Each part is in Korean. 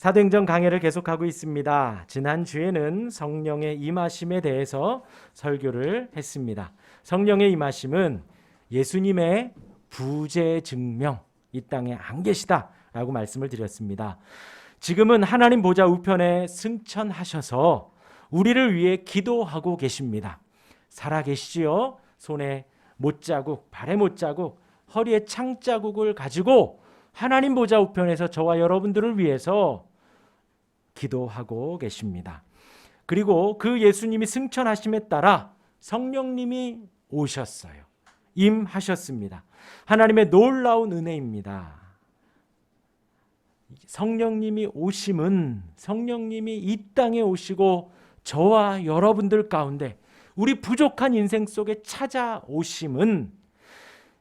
사도행전 강해를 계속하고 있습니다. 지난주에는 성령의 임하심에 대해서 설교를 했습니다. 성령의 임하심은 예수님의 부재 증명, 이 땅에 안 계시다라고 말씀을 드렸습니다. 지금은 하나님 보좌 우편에 승천하셔서 우리를 위해 기도하고 계십니다. 살아 계시지요? 손에 못자국, 발에 못자국, 허리에 창자국을 가지고 하나님 보좌 우편에서 저와 여러분들을 위해서 기도하고 계십니다. 그리고 그 예수님이 승천하심에 따라 성령님이 오셨어요. 임하셨습니다. 하나님의 놀라운 은혜입니다. 성령님이 오심은 성령님이 이 땅에 오시고 저와 여러분들 가운데 우리 부족한 인생 속에 찾아오심은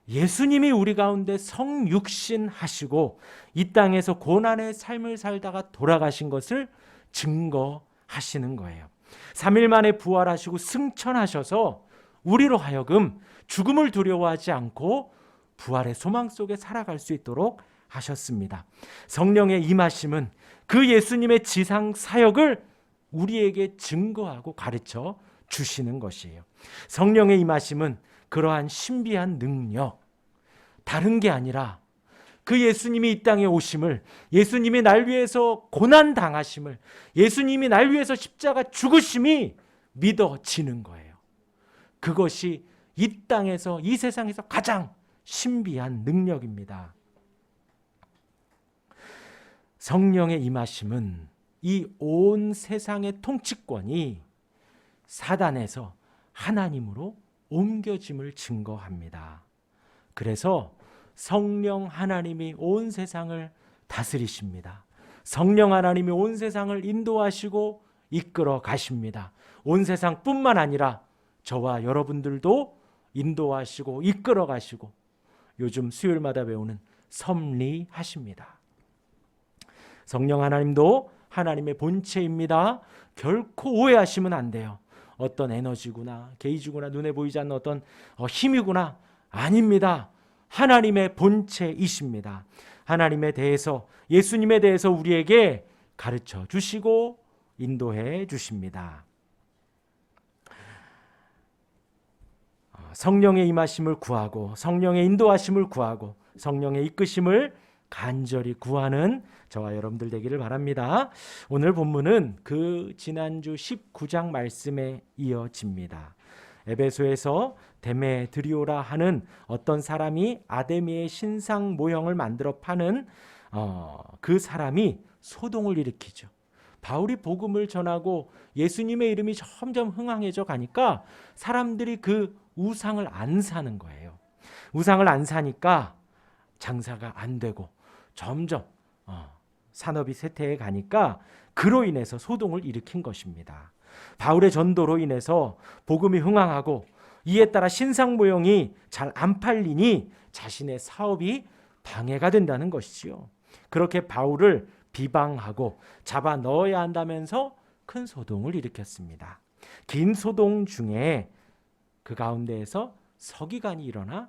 예수님이 우리 가운데 성육신하시고 이 땅에서 고난의 삶을 살다가 돌아가신 것을 증거하시는 거예요. 3일 만에 부활하시고 승천하셔서 우리로 하여금 죽음을 두려워하지 않고 부활의 소망 속에 살아갈 수 있도록 하셨습니다. 성령의 임하심은 그 예수님의 지상 사역을 우리에게 증거하고 가르쳐 주시는 것이에요. 성령의 임하심은 그러한 신비한 능력, 다른 게 아니라 그 예수님이 이 땅에 오심을, 예수님이 날 위해서 고난 당하심을, 예수님이 날 위해서 십자가 죽으심이 믿어지는 거예요. 그것이 이 땅에서, 이 세상에서 가장 신비한 능력입니다. 성령의 임하심은 이 온 세상의 통치권이 사단에서 하나님으로 옮겨짐을 증거합니다. 그래서 성령 하나님이 온 세상을 다스리십니다. 성령 하나님이 온 세상을 인도하시고 이끌어 가십니다. 온 세상뿐만 아니라 저와 여러분들도 인도하시고 이끌어 가시고 요즘 수요일마다 배우는 섭리하십니다. 성령 하나님도 하나님의 본체입니다. 결코 오해하시면 안 돼요. 어떤 에너지구나, 게이지구나, 눈에 보이지 않는 어떤 힘이구나. 아닙니다. 하나님의 본체이십니다. 하나님에 대해서, 예수님에 대해서 우리에게 가르쳐 주시고 인도해 주십니다. 성령의 임하심을 구하고 성령의 인도하심을 구하고 성령의 이끄심을 간절히 구하는 저와 여러분들 되기를 바랍니다. 오늘 본문은 그 지난주 19장 말씀에 이어집니다. 에베소에서 데메드리오라 하는 어떤 사람이 아데미의 신상 모형을 만들어 파는 그 사람이 소동을 일으키죠. 바울이 복음을 전하고 예수님의 이름이 점점 흥황해져 가니까 사람들이 그 우상을 안 사는 거예요. 우상을 안 사니까 장사가 안 되고 점점 산업이 쇠퇴해 가니까 그로 인해서 소동을 일으킨 것입니다. 바울의 전도로 인해서 복음이 흥황하고 이에 따라 신상 모형이 잘 안 팔리니 자신의 사업이 방해가 된다는 것이지요. 그렇게 바울을 비방하고 잡아 넣어야 한다면서 큰 소동을 일으켰습니다. 긴 소동 중에 그 가운데에서 서기관이 일어나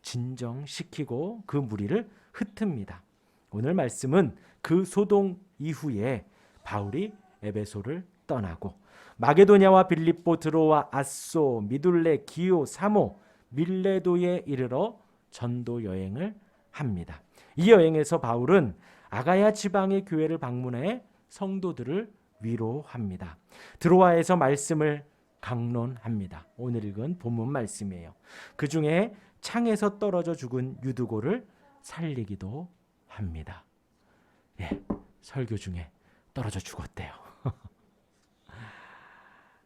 진정시키고 그 무리를 흩습니다. 오늘 말씀은 그 소동 이후에 바울이 에베소를 떠나고 마게도냐와 빌립보, 드로와, 아소, 미둘레, 기오, 사모, 밀레도에 이르러 전도 여행을 합니다. 이 여행에서 바울은 아가야 지방의 교회를 방문해 성도들을 위로합니다. 드로아에서 말씀을 강론합니다. 오늘 읽은 본문 말씀이에요. 그 중에 창에서 떨어져 죽은 유두고를 살리기도 합니다. 예, 설교 중에 떨어져 죽었대요.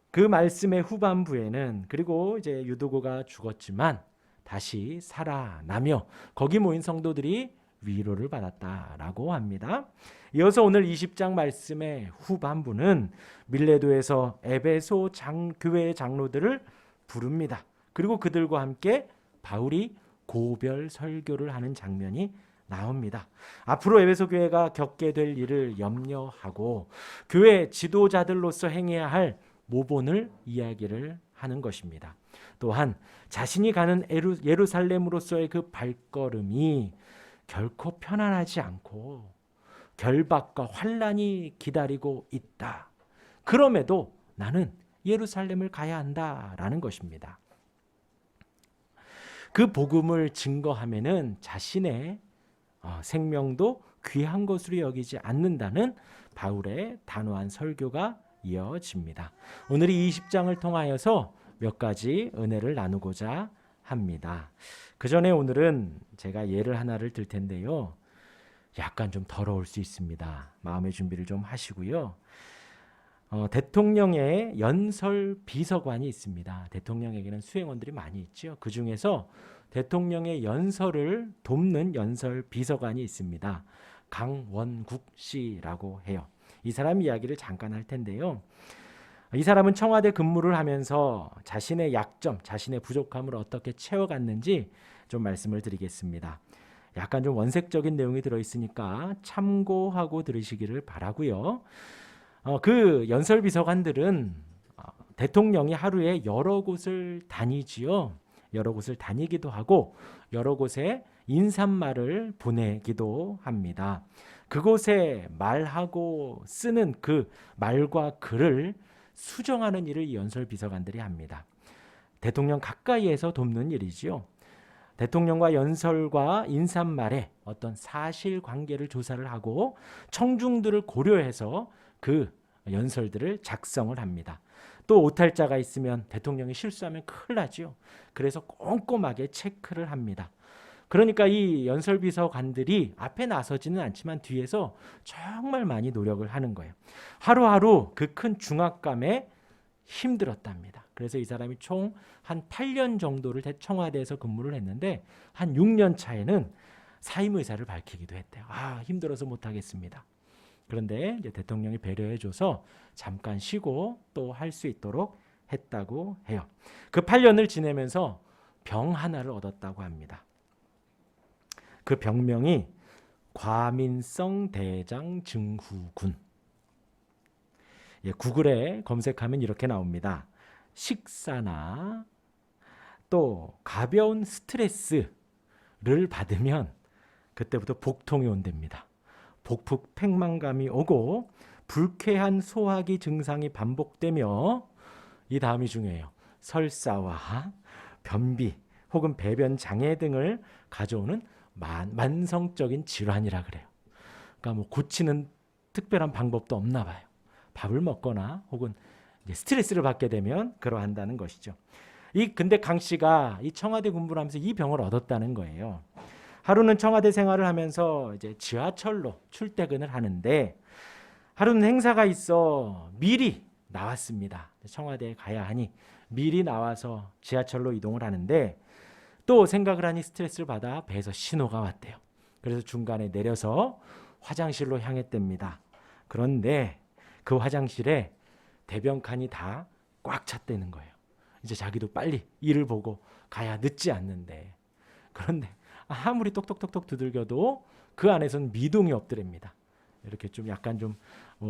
그 말씀의 후반부에는 그리고 이제 유두고가 죽었지만 다시 살아나며 거기 모인 성도들이 위로를 받았다라고 합니다. 이어서 오늘 20장 말씀의 후반부는 밀레도에서 에베소 교회의 장로들을 부릅니다. 그리고 그들과 함께 바울이 고별 설교를 하는 장면이 나옵니다. 앞으로 에베소 교회가 겪게 될 일을 염려하고 교회 지도자들로서 행해야 할 모본을 이야기를 하는 것입니다. 또한 자신이 가는 예루살렘으로서의 그 발걸음이 결코 편안하지 않고 결박과 환난이 기다리고 있다. 그럼에도 나는 예루살렘을 가야 한다라는 것입니다. 그 복음을 증거하면은 자신의 생명도 귀한 것으로 여기지 않는다는 바울의 단호한 설교가 이어집니다. 오늘 이 20장을 통하여서 몇 가지 은혜를 나누고자 합니다. 그 전에 오늘은 제가 예를 하나를 들 텐데요. 약간 좀 더러울 수 있습니다. 마음의 준비를 좀 하시고요. 대통령의 연설 비서관이 있습니다. 대통령에게는 수행원들이 많이 있죠. 그 중에서 대통령의 연설을 돕는 연설 비서관이 있습니다. 강원국 씨라고 해요. 이 사람 이야기를 잠깐 할 텐데요. 이 사람은 청와대 근무를 하면서 자신의 약점, 자신의 부족함을 어떻게 채워갔는지 좀 말씀을 드리겠습니다. 약간 좀 원색적인 내용이 들어있으니까 참고하고 들으시기를 바라고요. 그 연설 비서관들은 대통령이 하루에 여러 곳을 다니지요. 여러 곳을 다니기도 하고 여러 곳에 인사말을 보내기도 합니다. 그곳에 말하고 쓰는 그 말과 글을 수정하는 일을 이 연설 비서관들이 합니다. 대통령 가까이에서 돕는 일이지요. 대통령과 연설과 인사말에 어떤 사실관계를 조사를 하고 청중들을 고려해서 그 연설들을 작성을 합니다. 또 오탈자가 있으면 대통령이 실수하면 큰일 나죠. 그래서 꼼꼼하게 체크를 합니다. 그러니까 이 연설비서관들이 앞에 나서지는 않지만 뒤에서 정말 많이 노력을 하는 거예요. 하루하루 그 큰 중압감에 힘들었답니다. 그래서 이 사람이 총 한 8년 정도를 청와대에서 근무를 했는데 한 6년 차에는 사임 의사를 밝히기도 했대요. 힘들어서 못하겠습니다. 그런데 이제 대통령이 배려해줘서 잠깐 쉬고 또 할 수 있도록 했다고 해요. 그 8년을 지내면서 병 하나를 얻었다고 합니다. 그 병명이 과민성 대장 증후군. 구글에 검색하면 이렇게 나옵니다. 식사나 또 가벼운 스트레스를 받으면 그때부터 복통이 온답니다. 복부 팽만감이 오고 불쾌한 소화기 증상이 반복되며 이 다음이 중요해요. 설사와 변비 혹은 배변 장애 등을 가져오는 만성적인 질환이라 그래요. 그러니까 뭐 고치는 특별한 방법도 없나 봐요. 밥을 먹거나 혹은 이제 스트레스를 받게 되면 그러한다는 것이죠. 근데 강 씨가 이 청와대 군부를 하면서 이 병을 얻었다는 거예요. 하루는 청와대 생활을 하면서 이제 지하철로 출퇴근을 하는데 하루는 행사가 있어 미리 나왔습니다. 청와대에 가야 하니 미리 나와서 지하철로 이동을 하는데 또 생각을 하니 스트레스를 받아 배에서 신호가 왔대요. 그래서 중간에 내려서 화장실로 향했답니다. 그런데 그 화장실에 대변칸이 다 꽉 찼다는 거예요. 이제 자기도 빨리 일을 보고 가야 늦지 않는데 그런데 아무리 똑똑똑똑 두들겨도 그 안에서는 미동이 없더랍니다. 이렇게 좀 약간 좀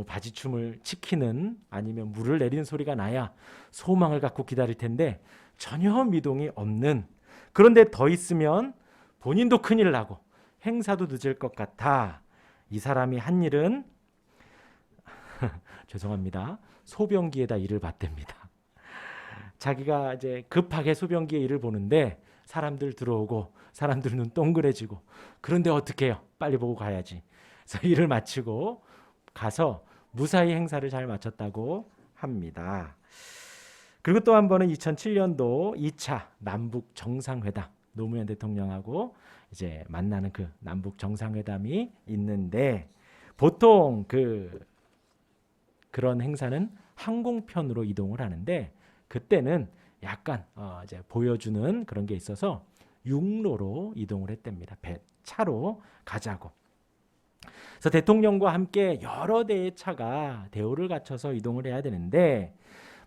바지춤을 치키는 아니면 물을 내리는 소리가 나야 소망을 갖고 기다릴 텐데 전혀 미동이 없는, 그런데 더 있으면 본인도 큰일 나고 행사도 늦을 것 같아. 이 사람이 한 일은 죄송합니다. 소변기에다 일을 봤답니다. 자기가 이제 급하게 소변기에 일을 보는데 사람들 들어오고 사람들 눈 동그래지고 그런데 어떻게 해요? 빨리 보고 가야지. 그래서 일을 마치고 가서 무사히 행사를 잘 마쳤다고 합니다. 그리고 또 한 번은 2007년도 2차 남북 정상회담, 노무현 대통령하고 이제 만나는 그 남북 정상회담이 있는데 보통 그런 행사는 항공편으로 이동을 하는데 그때는 약간 이제 보여주는 그런 게 있어서 육로로 이동을 했답니다. 차로 가자고. 그래서 대통령과 함께 여러 대의 차가 대우를 갖춰서 이동을 해야 되는데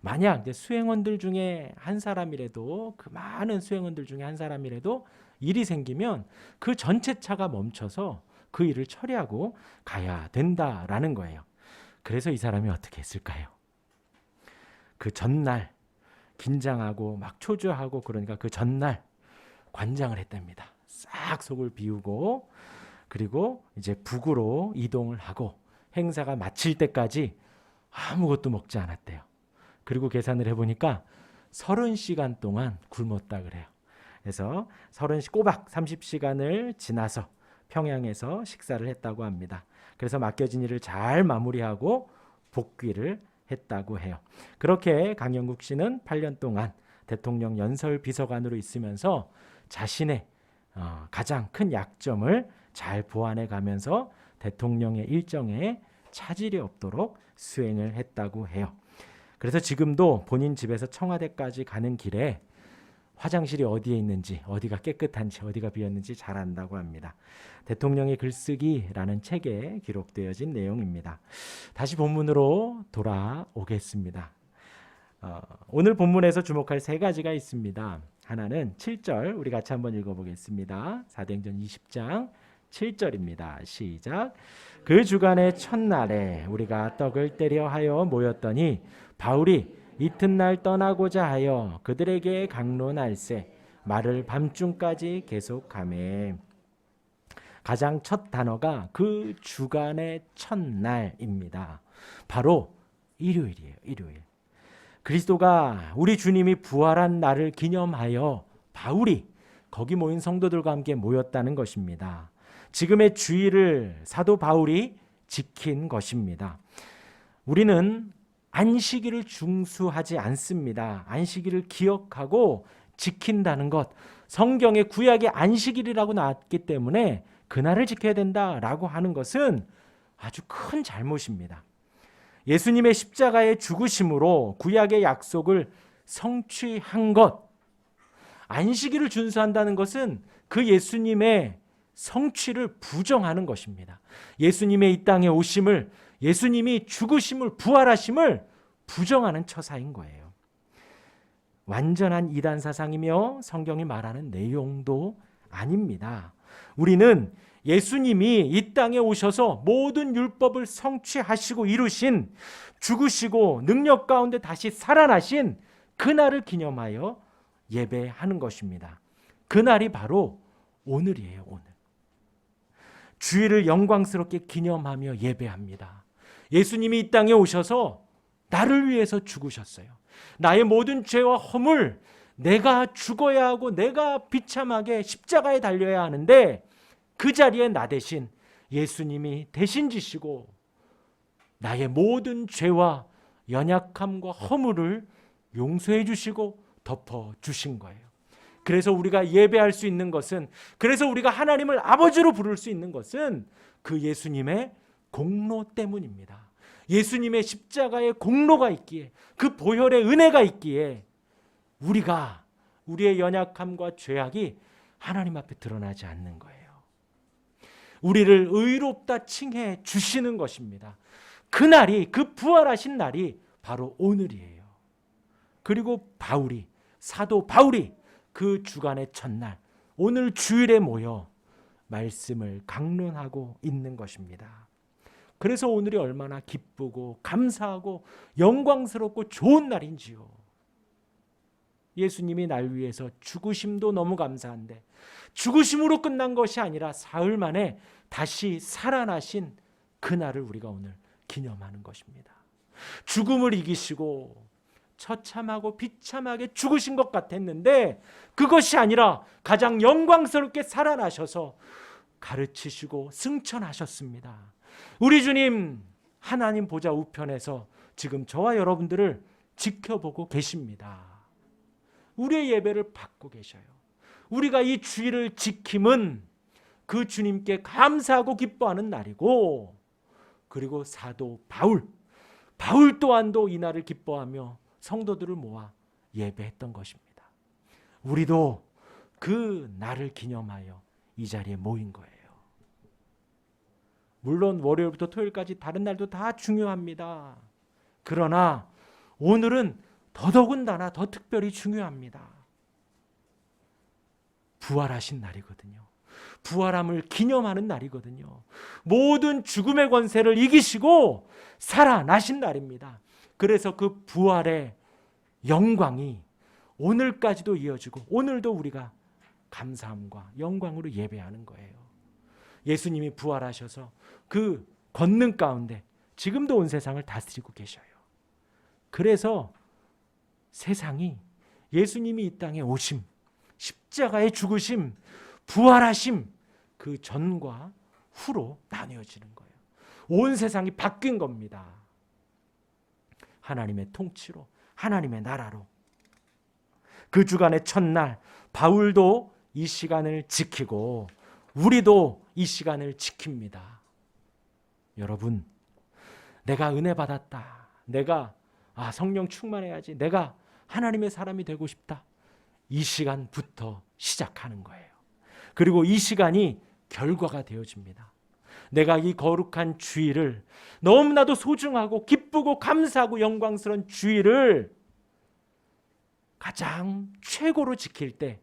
만약 이제 수행원들 중에 한 사람이라도, 그 많은 수행원들 중에 한 사람이라도 일이 생기면 그 전체 차가 멈춰서 그 일을 처리하고 가야 된다라는 거예요. 그래서 이 사람이 어떻게 했을까요? 그 전날 긴장하고 막 초조하고 그러니까 그 전날 관장을 했답니다. 싹 속을 비우고 그리고 이제 북으로 이동을 하고 행사가 마칠 때까지 아무것도 먹지 않았대요. 그리고 계산을 해보니까 30시간 동안 굶었다 그래요. 그래서 꼬박 30시간을 지나서 평양에서 식사를 했다고 합니다. 그래서 맡겨진 일을 잘 마무리하고 복귀를 했다고 해요. 그렇게 강영국 씨는 8년 동안 대통령 연설 비서관으로 있으면서 자신의 가장 큰 약점을 잘 보완해 가면서 대통령의 일정에 차질이 없도록 수행을 했다고 해요. 그래서 지금도 본인 집에서 청와대까지 가는 길에 화장실이 어디에 있는지, 어디가 깨끗한지, 어디가 비었는지 잘 안다고 합니다. 대통령의 글쓰기라는 책에 기록되어진 내용입니다. 다시 본문으로 돌아오겠습니다. 오늘 본문에서 주목할 세 가지가 있습니다. 하나는 7절, 우리 같이 한번 읽어보겠습니다. 사도행전 20장 7절입니다. 시작. 그 주간의 첫날에 우리가 떡을 떼려 하여 모였더니 바울이 이튿날 떠나고자 하여 그들에게 강론할세 말을 밤중까지 계속하매. 가장 첫 단어가 그 주간의 첫날입니다. 바로 일요일이에요. 일요일. 그리스도가 우리 주님이 부활한 날을 기념하여 바울이 거기 모인 성도들과 함께 모였다는 것입니다. 지금의 주일을 사도 바울이 지킨 것입니다. 우리는 안식일을 중수하지 않습니다. 안식일을 기억하고 지킨다는 것, 성경에 구약의 안식일이라고 나왔기 때문에 그날을 지켜야 된다라고 하는 것은 아주 큰 잘못입니다. 예수님의 십자가의 죽으심으로 구약의 약속을 성취한 것, 안식일을 준수한다는 것은 그 예수님의 성취를 부정하는 것입니다. 예수님의 이 땅에 오심을, 예수님이 죽으심을, 부활하심을 부정하는 처사인 거예요. 완전한 이단 사상이며 성경이 말하는 내용도 아닙니다. 우리는 예수님이 이 땅에 오셔서 모든 율법을 성취하시고 이루신, 죽으시고 능력 가운데 다시 살아나신 그날을 기념하여 예배하는 것입니다. 그날이 바로 오늘이에요. 오늘. 주일을 영광스럽게 기념하며 예배합니다. 예수님이 이 땅에 오셔서 나를 위해서 죽으셨어요. 나의 모든 죄와 허물, 내가 죽어야 하고 내가 비참하게 십자가에 달려야 하는데 그 자리에 나 대신 예수님이 대신 지시고 나의 모든 죄와 연약함과 허물을 용서해 주시고 덮어 주신 거예요. 그래서 우리가 예배할 수 있는 것은, 그래서 우리가 하나님을 아버지로 부를 수 있는 것은 그 예수님의 공로 때문입니다. 예수님의 십자가의 공로가 있기에, 그 보혈의 은혜가 있기에 우리가 우리의 연약함과 죄악이 하나님 앞에 드러나지 않는 거예요. 우리를 의롭다 칭해 주시는 것입니다. 그날이, 그 부활하신 날이 바로 오늘이에요. 그리고 바울이, 사도 바울이 그 주간의 첫날, 오늘 주일에 모여 말씀을 강론하고 있는 것입니다. 그래서 오늘이 얼마나 기쁘고 감사하고 영광스럽고 좋은 날인지요. 예수님이 날 위해서 죽으심도 너무 감사한데, 죽으심으로 끝난 것이 아니라 사흘 만에 다시 살아나신 그날을 우리가 오늘 기념하는 것입니다. 죽음을 이기시고 처참하고 비참하게 죽으신 것 같았는데 그것이 아니라 가장 영광스럽게 살아나셔서 가르치시고 승천하셨습니다. 우리 주님 하나님 보좌 우편에서 지금 저와 여러분들을 지켜보고 계십니다. 우리의 예배를 받고 계셔요. 우리가 이 주일을 지킴은 그 주님께 감사하고 기뻐하는 날이고, 그리고 사도 바울 또한도 이 날을 기뻐하며 성도들을 모아 예배했던 것입니다. 우리도 그 날을 기념하여 이 자리에 모인 거예요. 물론 월요일부터 토요일까지 다른 날도 다 중요합니다. 그러나 오늘은 더더군다나 더 특별히 중요합니다. 부활하신 날이거든요. 부활함을 기념하는 날이거든요. 모든 죽음의 권세를 이기시고 살아나신 날입니다. 그래서 그 부활의 영광이 오늘까지도 이어지고 오늘도 우리가 감사함과 영광으로 예배하는 거예요. 예수님이 부활하셔서 그 권능 가운데 지금도 온 세상을 다스리고 계셔요. 그래서 세상이 예수님이 이 땅에 오심, 십자가의 죽으심, 부활하심 그 전과 후로 나뉘어지는 거예요. 온 세상이 바뀐 겁니다. 하나님의 통치로, 하나님의 나라로. 그 주간의 첫날 바울도 이 시간을 지키고 우리도 이 시간을 지킵니다. 여러분, 내가 은혜 받았다. 내가 성령 충만해야지. 내가 하나님의 사람이 되고 싶다. 이 시간부터 시작하는 거예요. 그리고 이 시간이 결과가 되어집니다. 내가 이 거룩한 주일을 너무나도 소중하고 기쁘고 감사하고 영광스러운 주일을 가장 최고로 지킬 때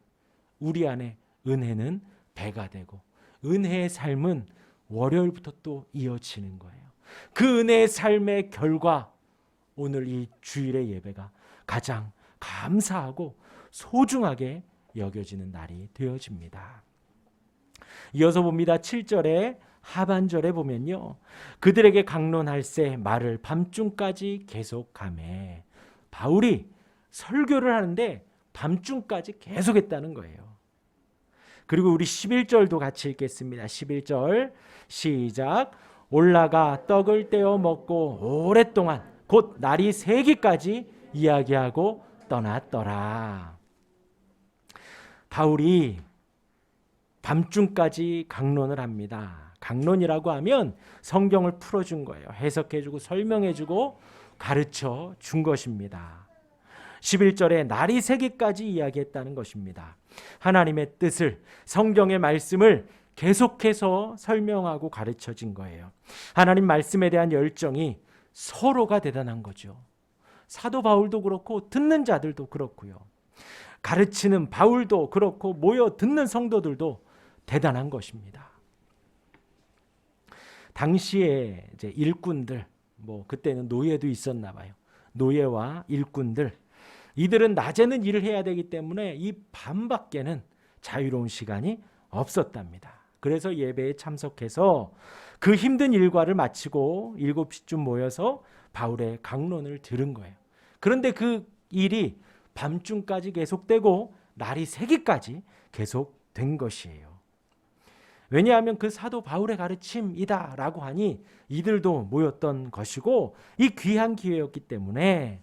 우리 안에 은혜는 배가 되고 은혜의 삶은 월요일부터 또 이어지는 거예요. 그 은혜의 삶의 결과, 오늘 이 주일의 예배가 가장 감사하고 소중하게 여겨지는 날이 되어집니다. 이어서 봅니다. 7절에 하반절에 보면요, 그들에게 강론할세 말을 밤중까지 계속하매. 바울이 설교를 하는데 밤중까지 계속했다는 거예요. 그리고 우리 11절도 같이 읽겠습니다. 11절 시작. 올라가 떡을 떼어 먹고 오랫동안 곧 날이 새기까지 이야기하고 떠났더라. 바울이 밤중까지 강론을 합니다. 강론이라고 하면 성경을 풀어준 거예요. 해석해주고 설명해주고 가르쳐 준 것입니다. 11절에 날이 새기까지 이야기했다는 것입니다. 하나님의 뜻을, 성경의 말씀을 계속해서 설명하고 가르쳐진 거예요. 하나님 말씀에 대한 열정이 서로가 대단한 거죠. 사도 바울도 그렇고 듣는 자들도 그렇고요. 가르치는 바울도 그렇고 모여 듣는 성도들도 대단한 것입니다. 당시에 이제 일꾼들, 그때는 노예도 있었나 봐요. 노예와 일꾼들, 이들은 낮에는 일을 해야 되기 때문에 이 밤밖에는 자유로운 시간이 없었답니다. 그래서 예배에 참석해서 그 힘든 일과를 마치고 7시쯤 모여서 바울의 강론을 들은 거예요. 그런데 그 일이 밤중까지 계속되고 날이 새기까지 계속된 것이에요. 왜냐하면 그 사도 바울의 가르침이다라고 하니 이들도 모였던 것이고 이 귀한 기회였기 때문에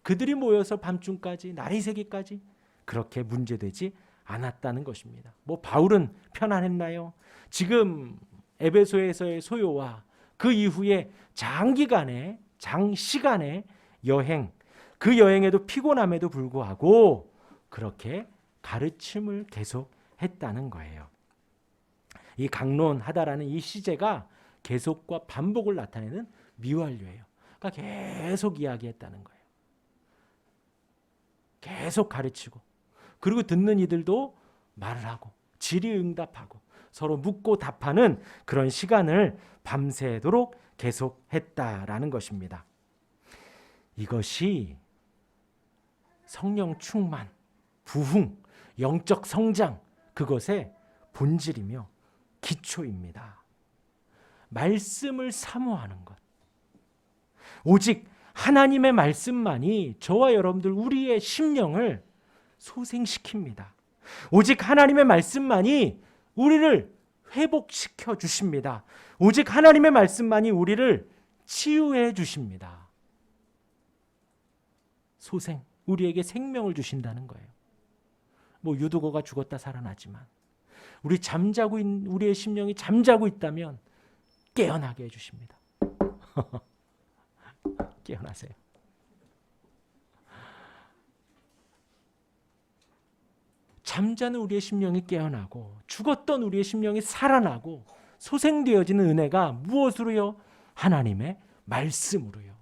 그들이 모여서 밤중까지 날이 새기까지 그렇게 문제되지 않았다는 것입니다. 바울은 편안했나요? 지금 에베소에서의 소요와 그 이후에 장시간의 여행, 그 여행에도 피곤함에도 불구하고 그렇게 가르침을 계속했다는 거예요. 이 강론하다라는 이 시제가 계속과 반복을 나타내는 미완료예요. 그러니까 계속 이야기했다는 거예요. 계속 가르치고, 그리고 듣는 이들도 말을 하고 질의응답하고 서로 묻고 답하는 그런 시간을 밤새도록 계속했다라는 것입니다. 이것이 성령 충만, 부흥, 영적 성장, 그것의 본질이며 기초입니다. 말씀을 사모하는 것. 오직 하나님의 말씀만이 저와 여러분들 우리의 심령을 소생시킵니다. 오직 하나님의 말씀만이 우리를 회복시켜 주십니다. 오직 하나님의 말씀만이 우리를 치유해 주십니다. 소생, 우리에게 생명을 주신다는 거예요. 유두고가 죽었다 살아나지만 우리의 심령이 잠자고 있다면 깨어나게 해주십니다. 깨어나세요. 잠자는 우리의 심령이 깨어나고 죽었던 우리의 심령이 살아나고 소생되어지는 은혜가 무엇으로요? 하나님의 말씀으로요.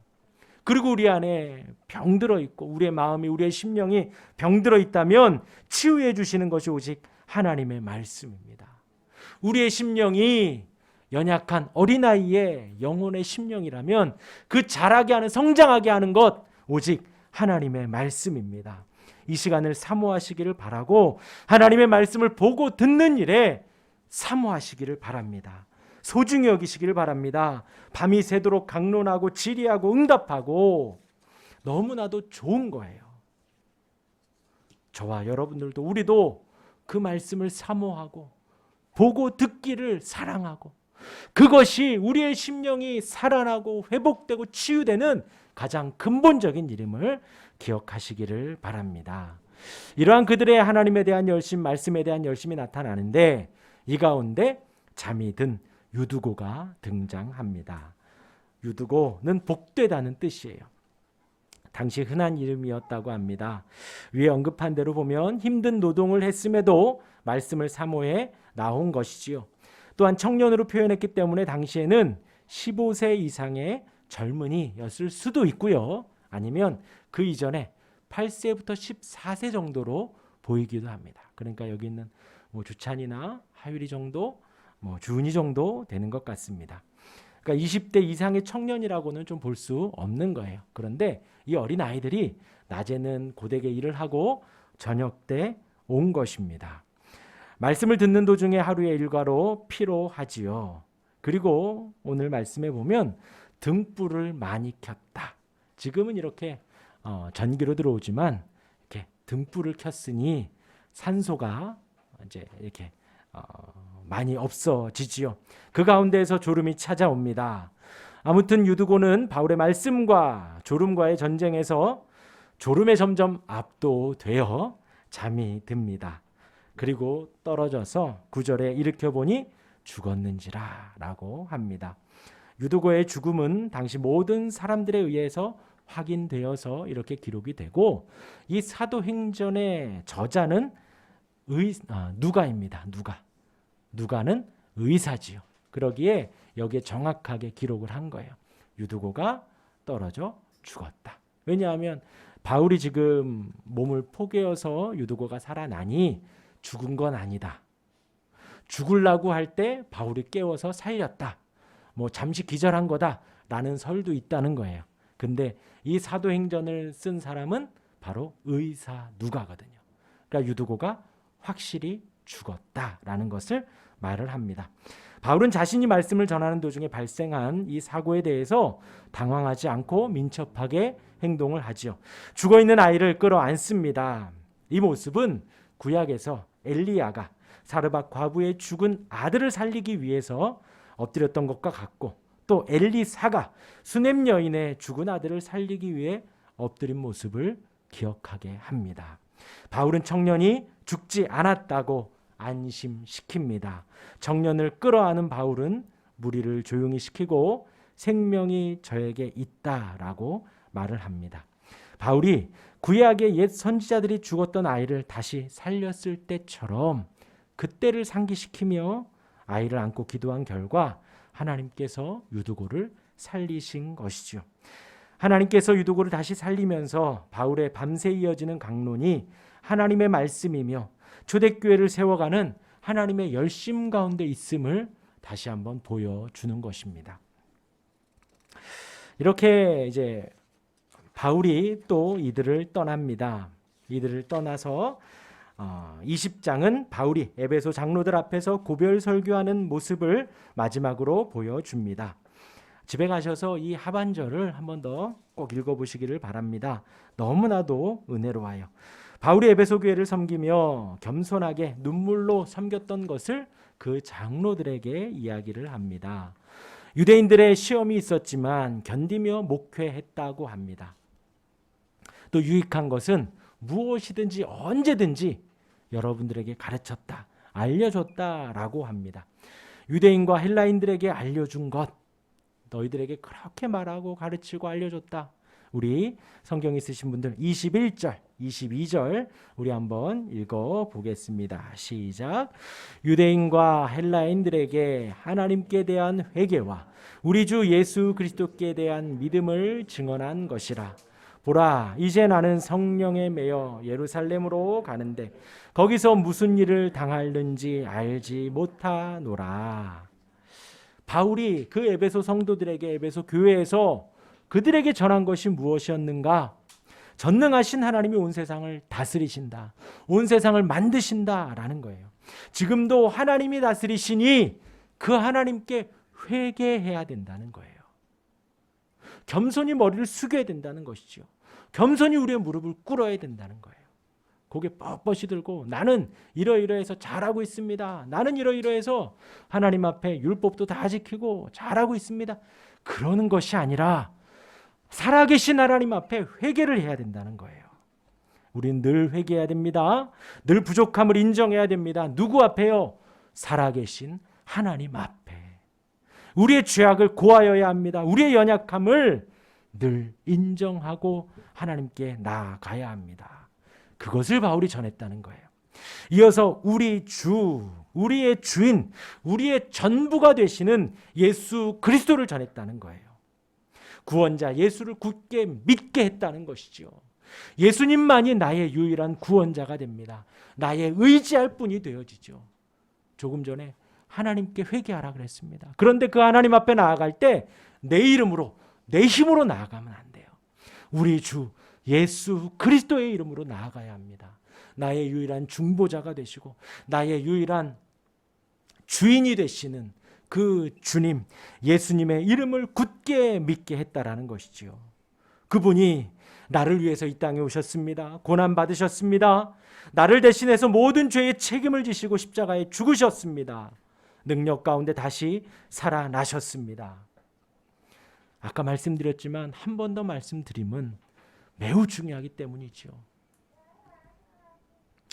그리고 우리 안에 병들어 있고 우리의 마음이, 우리의 심령이 병들어 있다면 치유해 주시는 것이 오직 하나님의 말씀입니다. 우리의 심령이 연약한 어린아이의 영혼의 심령이라면 그 자라게 하는, 성장하게 하는 것 오직 하나님의 말씀입니다. 이 시간을 사모하시기를 바라고 하나님의 말씀을 보고 듣는 일에 사모하시기를 바랍니다. 소중히 여기시기를 바랍니다. 밤이 새도록 강론하고 질의하고 응답하고 너무나도 좋은 거예요. 저와 여러분들도 우리도 그 말씀을 사모하고 보고 듣기를 사랑하고 그것이 우리의 심령이 살아나고 회복되고 치유되는 가장 근본적인 일임을 기억하시기를 바랍니다. 이러한 그들의 하나님에 대한 열심, 말씀에 대한 열심이 나타나는데 이 가운데 잠이 든 유두고가 등장합니다. 유두고는 복되다는 뜻이에요. 당시 흔한 이름이었다고 합니다. 위에 언급한 대로 보면 힘든 노동을 했음에도 말씀을 사모해 나온 것이지요. 또한 청년으로 표현했기 때문에 당시에는 15세 이상의 젊은이였을 수도 있고요. 아니면 그 이전에 8세부터 14세 정도로 보이기도 합니다. 그러니까 여기 있는 주찬이나 하율이 정도, 주은이 정도 되는 것 같습니다. 그러니까 20대 이상의 청년이라고는 좀 볼 수 없는 거예요. 그런데 이 어린 아이들이 낮에는 고되게 일을 하고 저녁 때 온 것입니다. 말씀을 듣는 도중에 하루의 일과로 피로하지요. 그리고 오늘 말씀에 보면 등불을 많이 켰다. 지금은 이렇게 전기로 들어오지만 이렇게 등불을 켰으니 산소가 이제 이렇게 많이 없어지지요. 그 가운데에서 졸음이 찾아옵니다. 아무튼 유두고는 바울의 말씀과 졸음과의 전쟁에서 졸음에 점점 압도되어 잠이 듭니다. 그리고 떨어져서 9절에 일으켜보니 죽었는지라 라고 합니다. 유두고의 죽음은 당시 모든 사람들에 의해서 확인되어서 이렇게 기록이 되고 이 사도행전의 저자는 누가입니다. 누가는 의사지요. 그러기에 여기에 정확하게 기록을 한 거예요. 유두고가 떨어져 죽었다. 왜냐하면 바울이 지금 몸을 포개어서 유두고가 살아나니 죽은 건 아니다. 죽으려고 할 때 바울이 깨워서 살렸다. 잠시 기절한 거다라는 설도 있다는 거예요. 근데 이 사도행전을 쓴 사람은 바로 의사 누가거든요. 그러니까 유두고가 확실히 죽었다라는 것을 말을 합니다. 바울은 자신이 말씀을 전하는 도중에 발생한 이 사고에 대해서 당황하지 않고 민첩하게 행동을 하지요. 죽어있는 아이를 끌어안습니다. 이 모습은 구약에서 엘리야가 사르밧 과부의 죽은 아들을 살리기 위해서 엎드렸던 것과 같고 또 엘리사가 수넴 여인의 죽은 아들을 살리기 위해 엎드린 모습을 기억하게 합니다. 바울은 청년이 죽지 않았다고 안심시킵니다. 청년을 끌어안은 바울은 무리를 조용히 시키고 생명이 저에게 있다라고 말을 합니다. 바울이 구약의 옛 선지자들이 죽었던 아이를 다시 살렸을 때처럼 그때를 상기시키며 아이를 안고 기도한 결과 하나님께서 유두고를 살리신 것이죠. 하나님께서 유두고를 다시 살리면서 바울의 밤새 이어지는 강론이 하나님의 말씀이며 초대교회를 세워가는 하나님의 열심 가운데 있음을 다시 한번 보여주는 것입니다. 이렇게 이제 바울이 또 이들을 떠납니다. 이들을 떠나서 20장은 바울이 에베소 장로들 앞에서 고별 설교하는 모습을 마지막으로 보여줍니다. 집에 가셔서 이 하반절을 한 번 더 꼭 읽어보시기를 바랍니다. 너무나도 은혜로워요. 바울이 에베소 교회를 섬기며 겸손하게 눈물로 섬겼던 것을 그 장로들에게 이야기를 합니다. 유대인들의 시험이 있었지만 견디며 목회했다고 합니다. 또 유익한 것은 무엇이든지 언제든지 여러분들에게 가르쳤다, 알려줬다라고 합니다. 유대인과 헬라인들에게 알려준 것, 너희들에게 그렇게 말하고 가르치고 알려줬다. 우리 성경 있으신 분들 21절, 22절 우리 한번 읽어보겠습니다. 시작. 유대인과 헬라인들에게 하나님께 대한 회개와 우리 주 예수 그리스도께 대한 믿음을 증언한 것이라. 보라, 이제 나는 성령에 매여 예루살렘으로 가는데 거기서 무슨 일을 당할는지 알지 못하노라. 바울이 그 에베소 성도들에게 에베소 교회에서 그들에게 전한 것이 무엇이었는가? 전능하신 하나님이 온 세상을 다스리신다. 온 세상을 만드신다라는 거예요. 지금도 하나님이 다스리시니 그 하나님께 회개해야 된다는 거예요. 겸손히 머리를 숙여야 된다는 것이죠. 겸손히 우리의 무릎을 꿇어야 된다는 거예요. 고개 뻣뻣이 들고 나는 이러이러해서 잘하고 있습니다. 나는 이러이러해서 하나님 앞에 율법도 다 지키고 잘하고 있습니다. 그러는 것이 아니라 살아계신 하나님 앞에 회개를 해야 된다는 거예요. 우리는 늘 회개해야 됩니다. 늘 부족함을 인정해야 됩니다. 누구 앞에요? 살아계신 하나님 앞에. 우리의 죄악을 고하여야 합니다. 우리의 연약함을 늘 인정하고 하나님께 나아가야 합니다. 그것을 바울이 전했다는 거예요. 이어서 우리 주, 우리의 주인, 우리의 전부가 되시는 예수 그리스도를 전했다는 거예요. 구원자 예수를 굳게 믿게 했다는 것이죠. 예수님만이 나의 유일한 구원자가 됩니다. 나의 의지할 뿐이 되어지죠. 조금 전에 하나님께 회개하라 그랬습니다. 그런데 그 하나님 앞에 나아갈 때 내 이름으로, 내 힘으로 나아가면 안 돼요. 우리 주 예수 그리스도의 이름으로 나아가야 합니다. 나의 유일한 중보자가 되시고 나의 유일한 주인이 되시는 그 주님 예수님의 이름을 굳게 믿게 했다라는 것이지요. 그분이 나를 위해서 이 땅에 오셨습니다. 고난 받으셨습니다. 나를 대신해서 모든 죄의 책임을 지시고 십자가에 죽으셨습니다. 능력 가운데 다시 살아나셨습니다. 아까 말씀드렸지만 한 번 더 말씀드림은 매우 중요하기 때문이죠.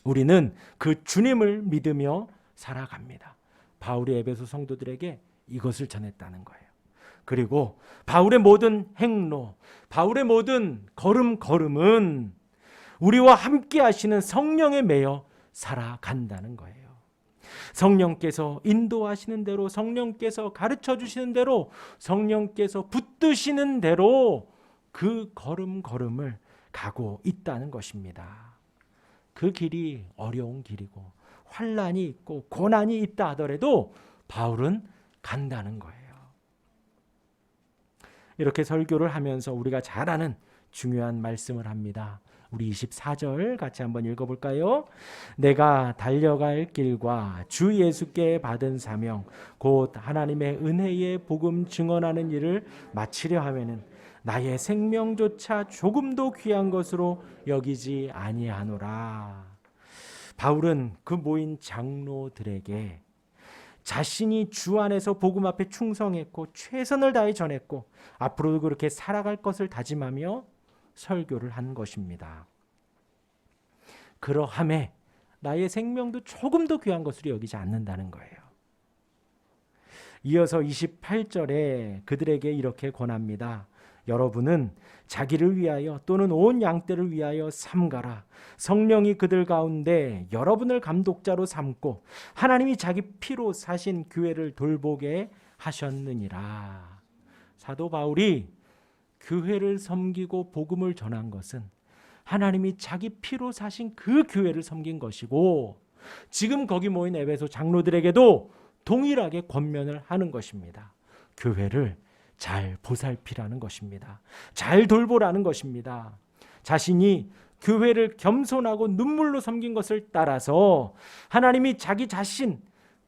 우리는 그 주님을 믿으며 살아갑니다. 바울이 에베소 성도들에게 이것을 전했다는 거예요. 그리고 바울의 모든 행로, 바울의 모든 걸음걸음은 우리와 함께 하시는 성령에 매여 살아간다는 거예요. 성령께서 인도하시는 대로, 성령께서 가르쳐 주시는 대로, 성령께서 붙드시는 대로 그 걸음걸음을 가고 있다는 것입니다. 그 길이 어려운 길이고 환난이 있고 고난이 있다 하더라도 바울은 간다는 거예요. 이렇게 설교를 하면서 우리가 잘 아는 중요한 말씀을 합니다. 우리 24절 같이 한번 읽어볼까요? 내가 달려갈 길과 주 예수께 받은 사명 곧 하나님의 은혜의 복음 증언하는 일을 마치려 하면은 나의 생명조차 조금도 귀한 것으로 여기지 아니하노라. 바울은 그 모인 장로들에게 자신이 주 안에서 복음 앞에 충성했고 최선을 다해 전했고 앞으로도 그렇게 살아갈 것을 다짐하며 설교를 한 것입니다. 그러함에 나의 생명도 조금도 귀한 것으로 여기지 않는다는 거예요. 이어서 28절에 그들에게 이렇게 권합니다. 여러분은 자기를 위하여 또는 온 양떼를 위하여 삼가라. 성령이 그들 가운데 여러분을 감독자로 삼고 하나님이 자기 피로 사신 교회를 돌보게 하셨느니라. 사도 바울이 교회를 섬기고 복음을 전한 것은 하나님이 자기 피로 사신 그 교회를 섬긴 것이고 지금 거기 모인 에베소 장로들에게도 동일하게 권면을 하는 것입니다. 교회를 잘 보살피라는 것입니다. 잘 돌보라는 것입니다. 자신이 교회를 겸손하고 눈물로 섬긴 것을 따라서 하나님이 자기 자신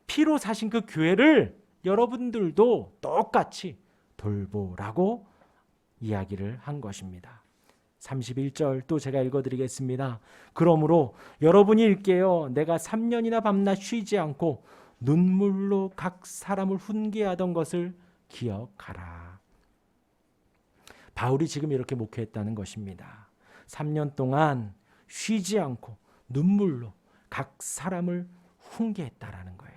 피로 사신 그 교회를 여러분들도 똑같이 돌보라고 이야기를 한 것입니다. 31절 또 제가 읽어드리겠습니다. 그러므로 여러분이 읽게요. 내가 3년이나 밤낮 쉬지 않고 눈물로 각 사람을 훈계하던 것을 기억하라. 바울이 지금 이렇게 목회했다는 것입니다. 3년 동안 쉬지 않고 눈물로 각 사람을 훈계했다라는 거예요.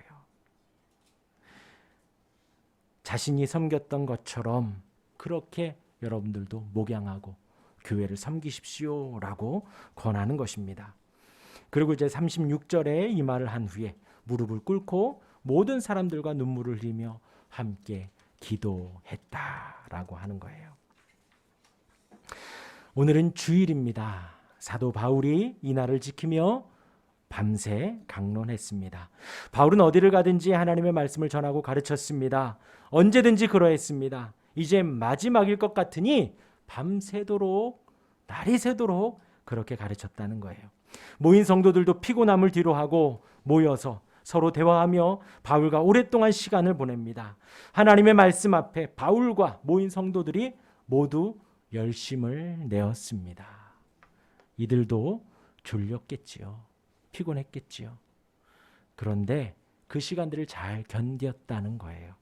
자신이 섬겼던 것처럼 그렇게 여러분들도 목양하고 교회를 섬기십시오라고 권하는 것입니다. 그리고 이제 36절에 이 말을 한 후에 무릎을 꿇고 모든 사람들과 눈물을 흘리며 함께 기도했다라고 하는 거예요. 오늘은 주일입니다. 사도 바울이 이 날을 지키며 밤새 강론했습니다. 바울은 어디를 가든지 하나님의 말씀을 전하고 가르쳤습니다. 언제든지 그러했습니다. 이제 마지막일 것 같으니 밤새도록 날이 새도록 그렇게 가르쳤다는 거예요. 모인 성도들도 피곤함을 뒤로하고 모여서 서로 대화하며 바울과 오랫동안 시간을 보냅니다. 하나님의 말씀 앞에 바울과 모인 성도들이 모두 열심을 내었습니다. 이들도 졸렸겠지요. 피곤했겠지요. 그런데 그 시간들을 잘 견뎠다는 거예요.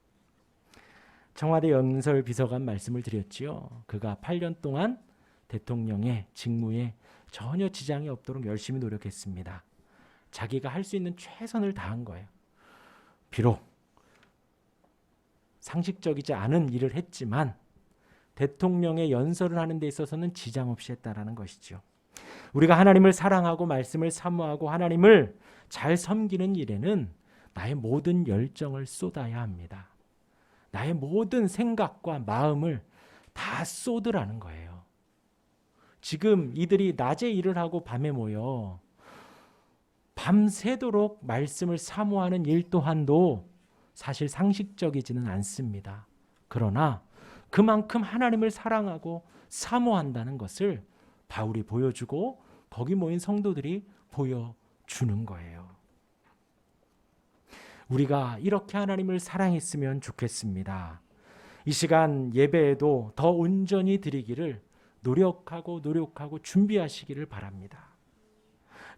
청와대 연설 비서관 말씀을 드렸지요. 그가 8년 동안 대통령의 직무에 전혀 지장이 없도록 열심히 노력했습니다. 자기가 할 수 있는 최선을 다한 거예요. 비록 상식적이지 않은 일을 했지만 대통령의 연설을 하는 데 있어서는 지장 없이 했다라는 것이죠. 우리가 하나님을 사랑하고 말씀을 사모하고 하나님을 잘 섬기는 일에는 나의 모든 열정을 쏟아야 합니다. 나의 모든 생각과 마음을 다 쏟으라는 거예요. 지금 이들이 낮에 일을 하고 밤에 모여 밤새도록 말씀을 사모하는 일 또한도 사실 상식적이지는 않습니다. 그러나 그만큼 하나님을 사랑하고 사모한다는 것을 바울이 보여주고 거기 모인 성도들이 보여주는 거예요. 우리가 이렇게 하나님을 사랑했으면 좋겠습니다. 이 시간 예배에도 더 온전히 드리기를 노력하고 준비하시기를 바랍니다.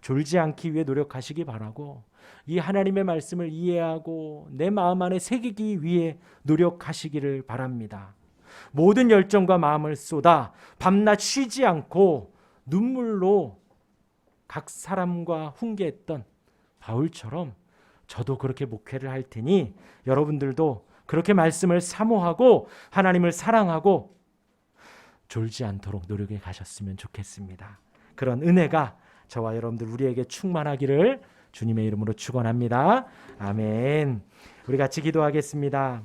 졸지 않기 위해 노력하시기 바라고 이 하나님의 말씀을 이해하고 내 마음 안에 새기기 위해 노력하시기를 바랍니다. 모든 열정과 마음을 쏟아 밤낮 쉬지 않고 눈물로 각 사람과 훈계했던 바울처럼 저도 그렇게 목회를 할 테니 여러분들도 그렇게 말씀을 사모하고 하나님을 사랑하고 졸지 않도록 노력해 가셨으면 좋겠습니다. 그런 은혜가 저와 여러분들 우리에게 충만하기를 주님의 이름으로 축원합니다. 아멘. 우리 같이 기도하겠습니다.